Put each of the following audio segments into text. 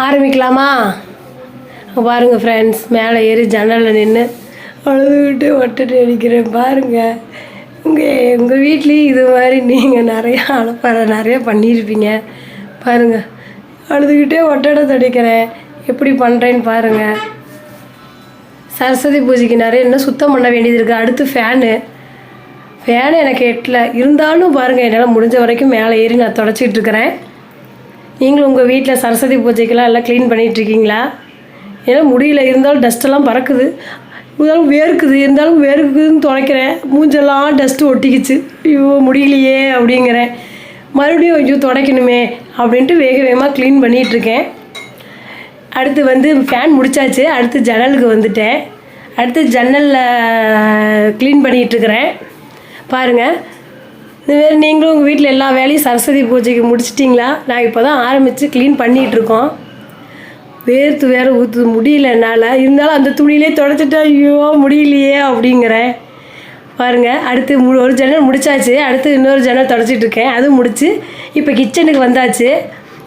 ஆரம்பிக்கலாமா? பாருங்கள் ஃப்ரெண்ட்ஸ், மேலே ஏறி ஜன்னலில் நின்று அழுதுகிட்டு ஒட்டடி அடிக்கிறேன் பாருங்கள். உங்கள் வீட்லேயும் இது மாதிரி நீங்கள் நிறையா பண்ணியிருப்பீங்க பாருங்கள். அழுதுகிட்டே ஒட்டடை தடிக்கிறேன், எப்படி பண்ணுறேன்னு பாருங்கள். சரஸ்வதி பூஜைக்கு நிறைய இன்னும் சுத்தம் பண்ண வேண்டியது இருக்குது. அடுத்து ஃபேனு எனக்கு எட்டல, இருந்தாலும் பாருங்கள் என்னால் முடிஞ்ச வரைக்கும் மேலே ஏறி நான் தொடச்சிக்கிட்டு இருக்கிறேன். நீங்களும் உங்கள் வீட்டில் சரஸ்வதி பூஜைக்கெல்லாம் எல்லாம் க்ளீன் பண்ணிகிட்ருக்கீங்களா? ஏன்னா முடியல, இருந்தாலும் டஸ்ட்டெல்லாம் பறக்குது, இருந்தாலும் வேர்க்குதுன்னு துடைக்கிறேன். மூஞ்செல்லாம் டஸ்ட்டு ஒட்டிக்கிச்சு. ஐயோ முடியலையே அப்படிங்கிறேன். மறுபடியும் ஐயோ துடைக்கணுமே அப்படின்ட்டு வேகமாக க்ளீன் பண்ணிகிட்ருக்கேன். அடுத்து ஃபேன் முடித்தாச்சு. அடுத்து ஜன்னலுக்கு வந்துட்டேன். அடுத்து ஜன்னலில் க்ளீன் பண்ணிகிட்ருக்கிறேன் பாருங்கள். இதுமாரி நீங்களும் உங்கள் வீட்டில் எல்லா வேலையும் சரஸ்வதி பூஜைக்கு முடிச்சிட்டிங்களா? நான் இப்போ தான் ஆரம்பித்து க்ளீன் பண்ணிகிட்ருக்கோம். வேறு ஊற்று முடியல என்னால், இருந்தாலும் அந்த துணியிலே தொடச்சிட்டா ஐயோ முடியலையே அப்படிங்கிறேன் பாருங்கள். அடுத்து ஒரு ஜன்னல் முடித்தாச்சு. அடுத்து இன்னொரு ஜன்னல் தொடச்சிட்ருக்கேன், அதுவும் முடித்து இப்போ கிச்சனுக்கு வந்தாச்சு.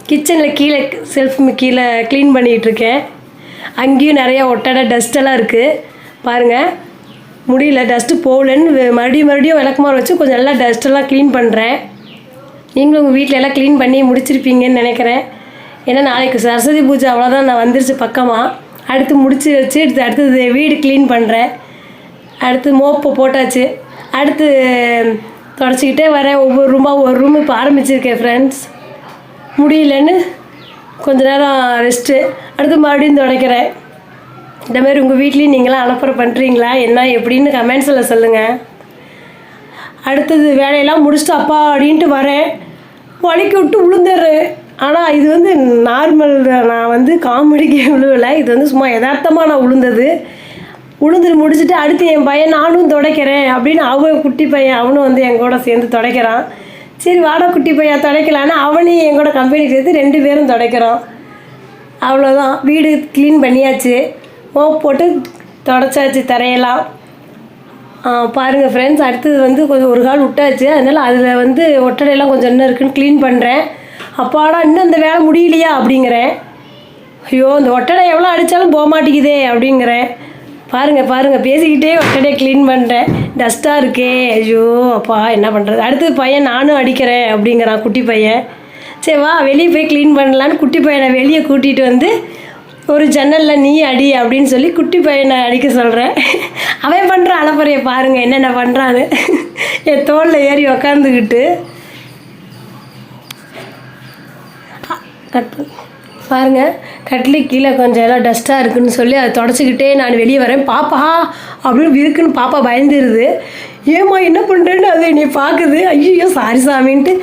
கிச்சனில் கீழே கீழே க்ளீன் பண்ணிகிட்ருக்கேன். அங்கேயும் நிறையா ஒட்டடை டஸ்ட்டெல்லாம் இருக்குது பாருங்கள். முடியல, டஸ்ட்டு போகலன்னு மறுபடியும் விளக்கமாறு வச்சு கொஞ்சம் நல்லா டஸ்ட்டெல்லாம் க்ளீன் பண்ணுறேன். நீங்களும் உங்கள் வீட்டில் எல்லாம் க்ளீன் பண்ணி முடிச்சிருப்பீங்கன்னு நினைக்கிறேன். ஏன்னா நாளைக்கு சரஸ்வதி பூஜை அவ்வளோதான், நான் வந்துருச்சு பக்கமாக. அடுத்து முடிச்சு வச்சு அடுத்தது வீடு க்ளீன் பண்ணுறேன். அடுத்து மோப்பை போட்டாச்சு. அடுத்து தொடச்சிக்கிட்டே வரேன். ஒரு ரூம் இப்போ ஆரம்பிச்சிருக்கேன் ஃப்ரெண்ட்ஸ். முடியலன்னு கொஞ்ச நேரம் ரெஸ்ட்டு. அடுத்து மறுபடியும் துடைக்கிறேன். இந்தமாரி உங்கள் வீட்லேயும் நீங்களாம் அலப்பறை பண்ணுறீங்களா? என்ன எப்படின்னு கமெண்ட்ஸில் சொல்லுங்கள். அடுத்தது வேலையெல்லாம் முடிச்சுட்டு அப்பா அப்படின்ட்டு வரேன், வலிக்க விட்டு விழுந்துடுறேன். ஆனால் இது நார்மல் தான், நான் காமெடிக்கு விழுவலை. இது சும்மா யதார்த்தமாக நான் விழுந்துட்டு முடிச்சுட்டு அடுத்து என் பையன் நானும் துடைக்கிறேன் அப்படின்னு அவன் குட்டி பையன் அவனும் என் கூட சேர்ந்து துடைக்கிறான். சரி வாடா குட்டி பையன் துடைக்கலான்னு அவனையும் என் கூட கம்பெனி சேர்த்து 2 பேரும் துடைக்கிறோம். அவ்வளோதான், வீடு க்ளீன் பண்ணியாச்சு. மோப் போட்டு தொடச்சாச்சு தரையெல்லாம். பாருங்கள் ஃப்ரெண்ட்ஸ், அடுத்தது கொஞ்சம் ஒரு கால் விட்டாச்சு. அதனால் அதில் ஒட்டடையெல்லாம் கொஞ்சம் இன்னும் இருக்குன்னு க்ளீன் பண்ணுறேன். அப்பாடா இன்னும் இந்த வேலை முடியலையா அப்படிங்கிறேன். ஐயோ இந்த ஒட்டடை எவ்வளோ அடித்தாலும் போக மாட்டேங்குதே அப்படிங்கிறேன். பாருங்கள் பேசிக்கிட்டே ஒட்டடையை க்ளீன் பண்ணுறேன். டஸ்ட்டாக இருக்கே, ஐயோ அப்பா என்ன பண்ணுறது. அடுத்து பையன் நானும் அடிக்கிறேன் அப்படிங்கிறான் குட்டி பையன். சரி வா வெளியே போய் க்ளீன் பண்ணலான்னு குட்டி பையனை வெளியே கூட்டிகிட்டு ஒரு ஜன்னலில் நீ அடி அப்படின்னு சொல்லி குட்டி பையனை அடிக்க சொல்கிறேன். அவன் பண்ணுற அலப்பறையை பாருங்கள் என்னென்ன பண்ணுறான்னு. என் தோளில் ஏறி உக்காந்துக்கிட்டு பாருங்கள். கட்லி கீழே கொஞ்சம் எல்லாம் டஸ்ட்டாக இருக்குதுன்னு சொல்லி அதை தொடச்சிக்கிட்டே நான் வெளியே வரேன். பாப்பா அப்படின்னு இருக்குன்னு பாப்பா பயந்துருது. ஏம்மா என்ன பண்ணுறேன்னு அது என்னை பார்க்குது. ஐயோ சாரி சாமின்ட்டு